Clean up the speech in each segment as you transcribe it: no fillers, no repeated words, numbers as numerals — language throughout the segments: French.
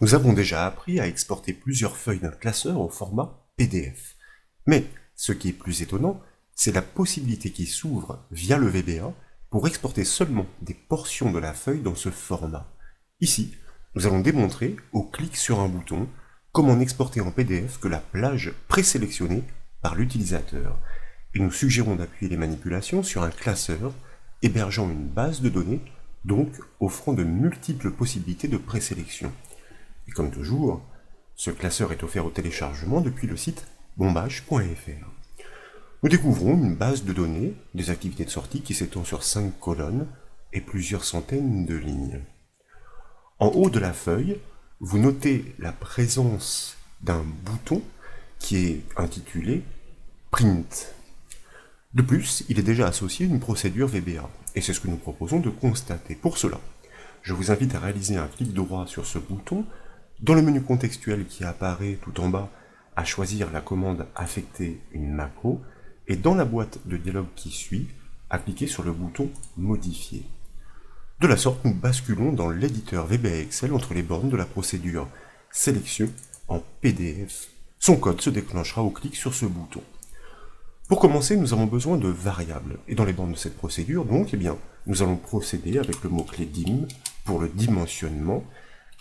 Nous avons déjà appris à exporter plusieurs feuilles d'un classeur au format PDF. Mais ce qui est plus étonnant, c'est la possibilité qui s'ouvre via le VBA pour exporter seulement des portions de la feuille dans ce format. Ici, nous allons démontrer, au clic sur un bouton, comment n'exporter en PDF que la plage présélectionnée par l'utilisateur. Et nous suggérons d'appuyer les manipulations sur un classeur hébergeant une base de données, donc offrant de multiples possibilités de présélection. Et comme toujours, ce classeur est offert au téléchargement depuis le site bombage.fr. Nous découvrons une base de données des activités de sortie qui s'étend sur 5 colonnes et plusieurs centaines de lignes. En haut de la feuille, vous notez la présence d'un bouton qui est intitulé Print. De plus, il est déjà associé à une procédure VBA, et c'est ce que nous proposons de constater. Pour cela, je vous invite à réaliser un clic droit sur ce bouton, dans le menu contextuel qui apparaît tout en bas, à choisir la commande affecter une macro, et dans la boîte de dialogue qui suit, à cliquer sur le bouton Modifier. De la sorte, nous basculons dans l'éditeur VBA Excel entre les bornes de la procédure Sélection en PDF. Son code se déclenchera au clic sur ce bouton. Pour commencer, nous avons besoin de variables. Et dans les bornes de cette procédure, donc, nous allons procéder avec le mot-clé dim pour le dimensionnement,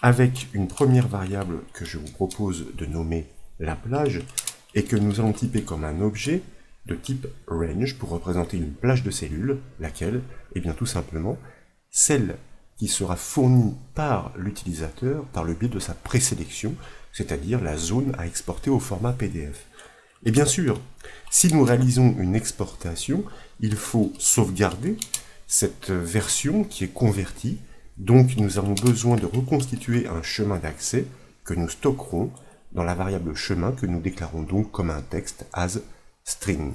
avec une première variable que je vous propose de nommer la plage, et que nous allons typer comme un objet de type range pour représenter une plage de cellules, laquelle, tout simplement, celle qui sera fournie par l'utilisateur par le biais de sa présélection, c'est-à-dire la zone à exporter au format PDF. Et bien sûr, si nous réalisons une exportation, il faut sauvegarder cette version qui est convertie, donc nous avons besoin de reconstituer un chemin d'accès que nous stockerons dans la variable chemin que nous déclarons donc comme un texte as string.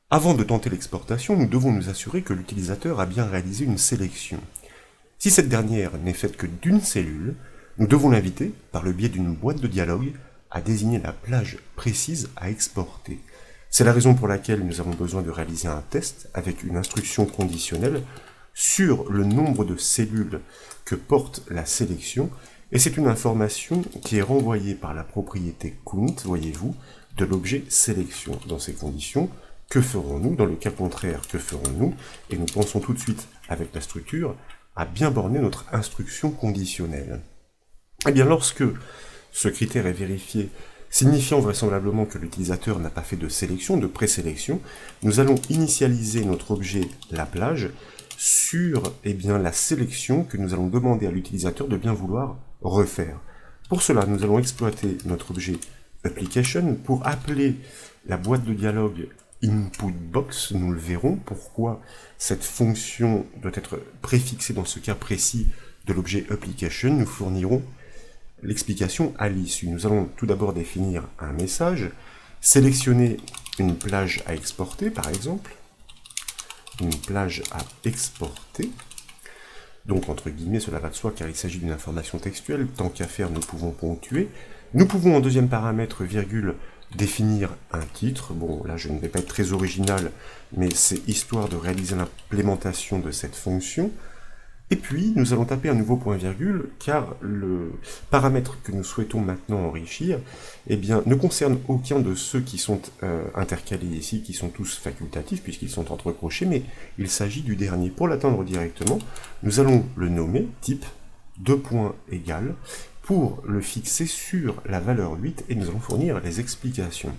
Avant de tenter l'exportation, nous devons nous assurer que l'utilisateur a bien réalisé une sélection. Si cette dernière n'est faite que d'une cellule, nous devons l'inviter, par le biais d'une boîte de dialogue, à désigner la plage précise à exporter. C'est la raison pour laquelle nous avons besoin de réaliser un test avec une instruction conditionnelle sur le nombre de cellules que porte la sélection, et c'est une information qui est renvoyée par la propriété count, voyez-vous, de l'objet sélection. Dans ces conditions, que ferons-nous? Dans le cas contraire, que ferons-nous? Et nous pensons tout de suite, avec la structure, à bien borner notre instruction conditionnelle. Eh bien, lorsque ce critère est vérifié, signifiant vraisemblablement que l'utilisateur n'a pas fait de sélection, de présélection, nous allons initialiser notre objet la plage sur la sélection que nous allons demander à l'utilisateur de bien vouloir refaire. Pour cela, nous allons exploiter notre objet application pour appeler la boîte de dialogue input-box, nous le verrons, pourquoi cette fonction doit être préfixée dans ce cas précis de l'objet application. Nous fournirons l'explication à l'issue. Nous allons tout d'abord définir un message, sélectionner une plage à exporter, par exemple, une plage à exporter. Donc, entre guillemets, cela va de soi car il s'agit d'une information textuelle. Tant qu'à faire, nous pouvons ponctuer. Nous pouvons, en deuxième paramètre, virgule, définir un titre. Bon, là, je ne vais pas être très original, mais c'est histoire de réaliser l'implémentation de cette fonction. Et puis, nous allons taper un nouveau point virgule, car le paramètre que nous souhaitons maintenant enrichir, ne concerne aucun de ceux qui sont intercalés ici, qui sont tous facultatifs, puisqu'ils sont entrecrochés, mais il s'agit du dernier. Pour l'atteindre directement, nous allons le nommer type égal, pour le fixer sur la valeur 8, et nous allons fournir les explications.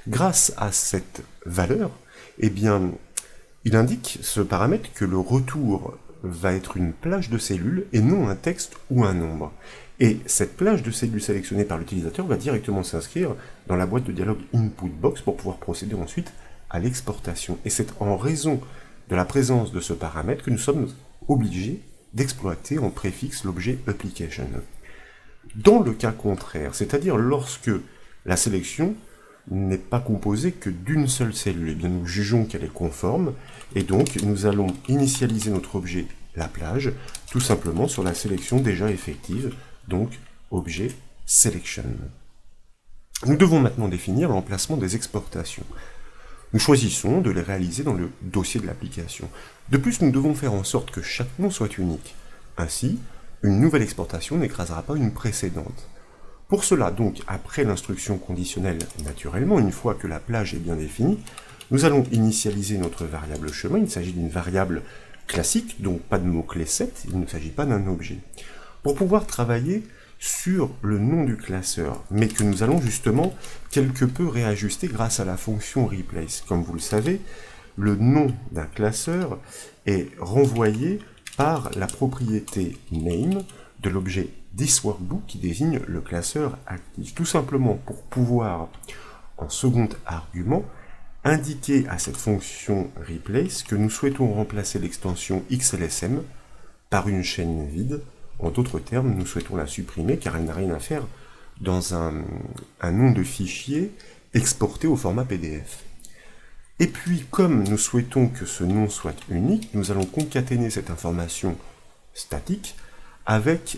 Grâce à cette valeur, il indique, ce paramètre, que le retour va être une plage de cellules et non un texte ou un nombre. Et cette plage de cellules sélectionnée par l'utilisateur va directement s'inscrire dans la boîte de dialogue input-box pour pouvoir procéder ensuite à l'exportation. Et c'est en raison de la présence de ce paramètre que nous sommes obligés d'exploiter en préfixe l'objet application. Dans le cas contraire, c'est-à-dire lorsque la sélection n'est pas composée que d'une seule cellule, nous jugeons qu'elle est conforme, et donc nous allons initialiser notre objet la plage, tout simplement sur la sélection déjà effective, donc objet selection. Nous devons maintenant définir l'emplacement des exportations. Nous choisissons de les réaliser dans le dossier de l'application. De plus, nous devons faire en sorte que chaque nom soit unique. Ainsi, une nouvelle exportation n'écrasera pas une précédente. Pour cela, donc, après l'instruction conditionnelle, naturellement, une fois que la plage est bien définie, nous allons initialiser notre variable chemin. Il s'agit d'une variable classique, donc pas de mot-clé set, il ne s'agit pas d'un objet. Pour pouvoir travailler sur le nom du classeur, mais que nous allons justement quelque peu réajuster grâce à la fonction replace. Comme vous le savez, le nom d'un classeur est renvoyé par la propriété name de l'objet thisWorkbook qui désigne le classeur actif. Tout simplement pour pouvoir, en second argument, indiquer à cette fonction replace que nous souhaitons remplacer l'extension XLSM par une chaîne vide. En d'autres termes, nous souhaitons la supprimer car elle n'a rien à faire dans un nom de fichier exporté au format PDF. Et puis, comme nous souhaitons que ce nom soit unique, nous allons concaténer cette information statique avec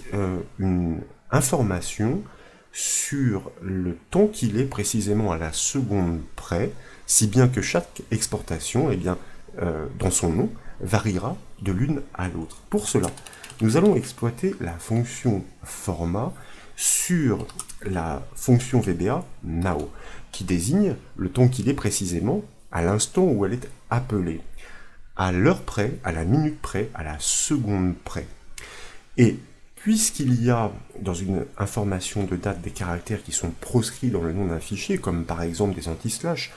une information sur le temps qu'il est précisément à la seconde près, si bien que chaque exportation, dans son nom, variera de l'une à l'autre. Pour cela, nous allons exploiter la fonction format sur la fonction VBA now, qui désigne le temps qu'il est précisément à l'instant où elle est appelée, à l'heure près, à la minute près, à la seconde près. Et puisqu'il y a dans une information de date des caractères qui sont proscrits dans le nom d'un fichier, comme par exemple des anti-slash,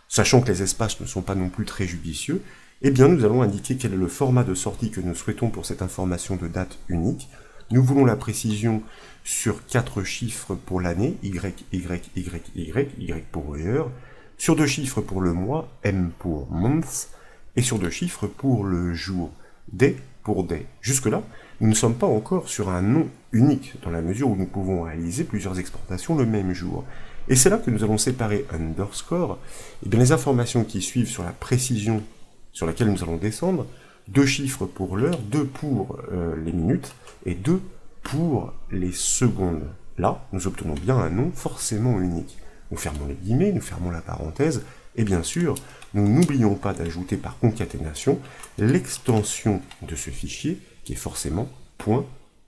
sachant que les espaces ne sont pas non plus très judicieux, eh bien nous allons indiquer quel est le format de sortie que nous souhaitons pour cette information de date unique. Nous voulons la précision sur 4 chiffres pour l'année, Y pour heure, sur 2 chiffres pour le mois, M pour month, et sur 2 chiffres pour le jour, day pour day. Jusque-là, nous ne sommes pas encore sur un nom unique, dans la mesure où nous pouvons réaliser plusieurs exportations le même jour. Et c'est là que nous allons séparer underscore, et bien les informations qui suivent sur la précision sur laquelle nous allons descendre, 2 chiffres pour l'heure, 2 pour les minutes, et 2 pour les secondes. Là, nous obtenons bien un nom forcément unique. Nous fermons les guillemets, nous fermons la parenthèse, et bien sûr, nous n'oublions pas d'ajouter par concaténation l'extension de ce fichier, qui est forcément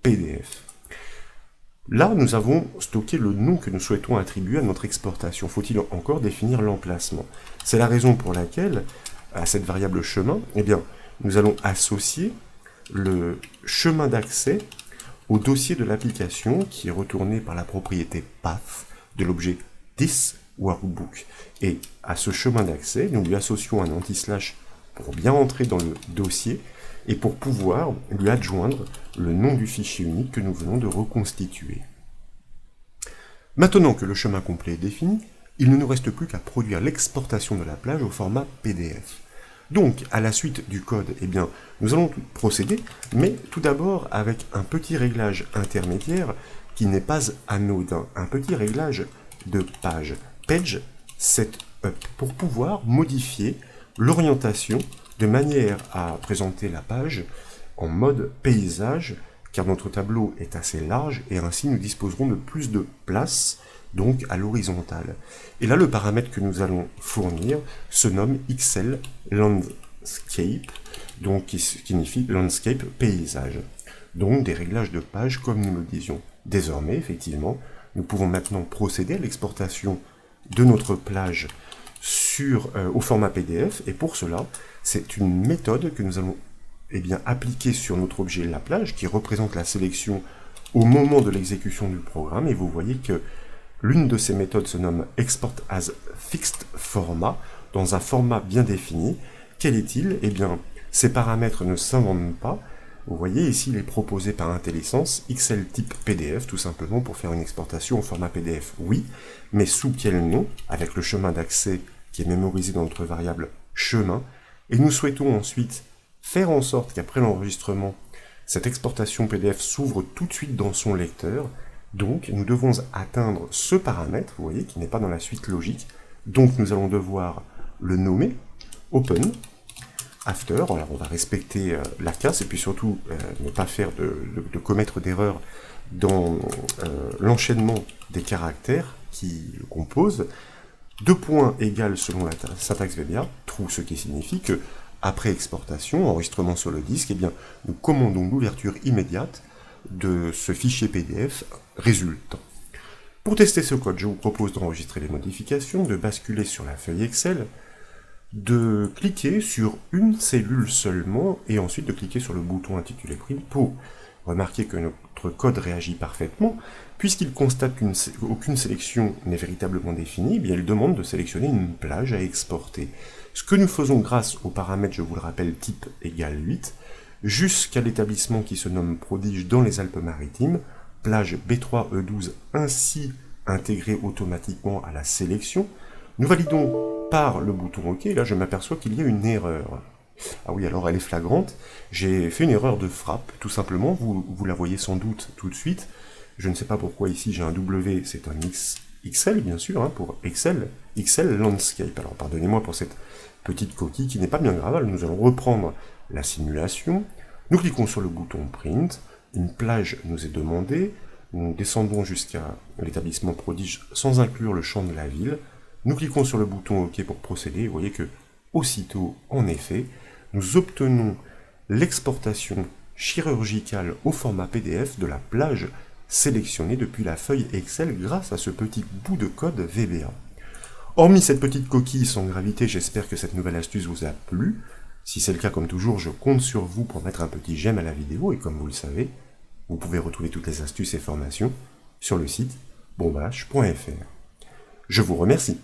.pdf. Là, nous avons stocké le nom que nous souhaitons attribuer à notre exportation. Faut-il encore définir l'emplacement? C'est la raison pour laquelle, à cette variable chemin, eh bien, nous allons associer le chemin d'accès au dossier de l'application qui est retourné par la propriété path de l'objet thisWorkbook. Et à ce chemin d'accès, nous lui associons un anti-slash pour bien entrer dans le dossier et pour pouvoir lui adjoindre le nom du fichier unique que nous venons de reconstituer. Maintenant que le chemin complet est défini, il ne nous reste plus qu'à produire l'exportation de la plage au format PDF. Donc, à la suite du code, eh bien, nous allons procéder, mais tout d'abord avec un petit réglage intermédiaire qui n'est pas anodin, un petit réglage de page, page setup, pour pouvoir modifier l'orientation de manière à présenter la page en mode paysage, car notre tableau est assez large et ainsi nous disposerons de plus de place, donc à l'horizontale. Et là, le paramètre que nous allons fournir se nomme XL Landscape, donc qui signifie Landscape paysage. Donc des réglages de page comme nous le disions. Désormais, effectivement, nous pouvons maintenant procéder à l'exportation de notre plage au format PDF, et pour cela, c'est une méthode que nous allons appliquer sur notre objet la plage, qui représente la sélection au moment de l'exécution du programme, et vous voyez que l'une de ces méthodes se nomme Export as Fixed Format, dans un format bien défini. Quel est-il? Eh bien, ces paramètres ne s'inventent pas. Vous voyez, ici, il est proposé par IntelliSense XL type PDF, tout simplement pour faire une exportation au format PDF, oui, mais sous quel nom? Avec le chemin d'accès qui est mémorisé dans notre variable chemin, et nous souhaitons ensuite faire en sorte qu'après l'enregistrement, cette exportation PDF s'ouvre tout de suite dans son lecteur. Donc, nous devons atteindre ce paramètre, vous voyez, qui n'est pas dans la suite logique. Donc, nous allons devoir le nommer open after. Alors, on va respecter la casse et puis surtout ne pas faire de commettre d'erreur dans l'enchaînement des caractères qui le composent. 2 points égales selon la syntaxe VBA, true, ce qui signifie que après exportation, enregistrement sur le disque, eh bien, nous commandons l'ouverture immédiate de ce fichier PDF résultant. Pour tester ce code, je vous propose d'enregistrer les modifications, de basculer sur la feuille Excel, de cliquer sur une cellule seulement et ensuite de cliquer sur le bouton intitulé Print pour remarquer que notre code réagit parfaitement. Puisqu'il constate qu'aucune sélection n'est véritablement définie, eh bien il demande de sélectionner une plage à exporter. Ce que nous faisons grâce au paramètre, je vous le rappelle, type égale 8, jusqu'à l'établissement qui se nomme Prodige dans les Alpes-Maritimes, plage B3E12 ainsi intégrée automatiquement à la sélection. Nous validons par le bouton OK, et là je m'aperçois qu'il y a une erreur. Ah oui, alors elle est flagrante, j'ai fait une erreur de frappe, tout simplement, vous la voyez sans doute tout de suite. Je ne sais pas pourquoi ici j'ai un W, c'est un XL bien sûr, hein, pour Excel Landscape. Alors pardonnez-moi pour cette petite coquille qui n'est pas bien grave, nous allons reprendre la simulation. Nous cliquons sur le bouton Print, une plage nous est demandée, nous descendons jusqu'à l'établissement Prodige sans inclure le champ de la ville. Nous cliquons sur le bouton OK pour procéder, vous voyez que aussitôt, en effet, nous obtenons l'exportation chirurgicale au format PDF de la plage sélectionnée depuis la feuille Excel grâce à ce petit bout de code VBA. Hormis cette petite coquille sans gravité, j'espère que cette nouvelle astuce vous a plu. Si c'est le cas, comme toujours, je compte sur vous pour mettre un petit j'aime à la vidéo, et comme vous le savez, vous pouvez retrouver toutes les astuces et formations sur le site bombache.fr. Je vous remercie.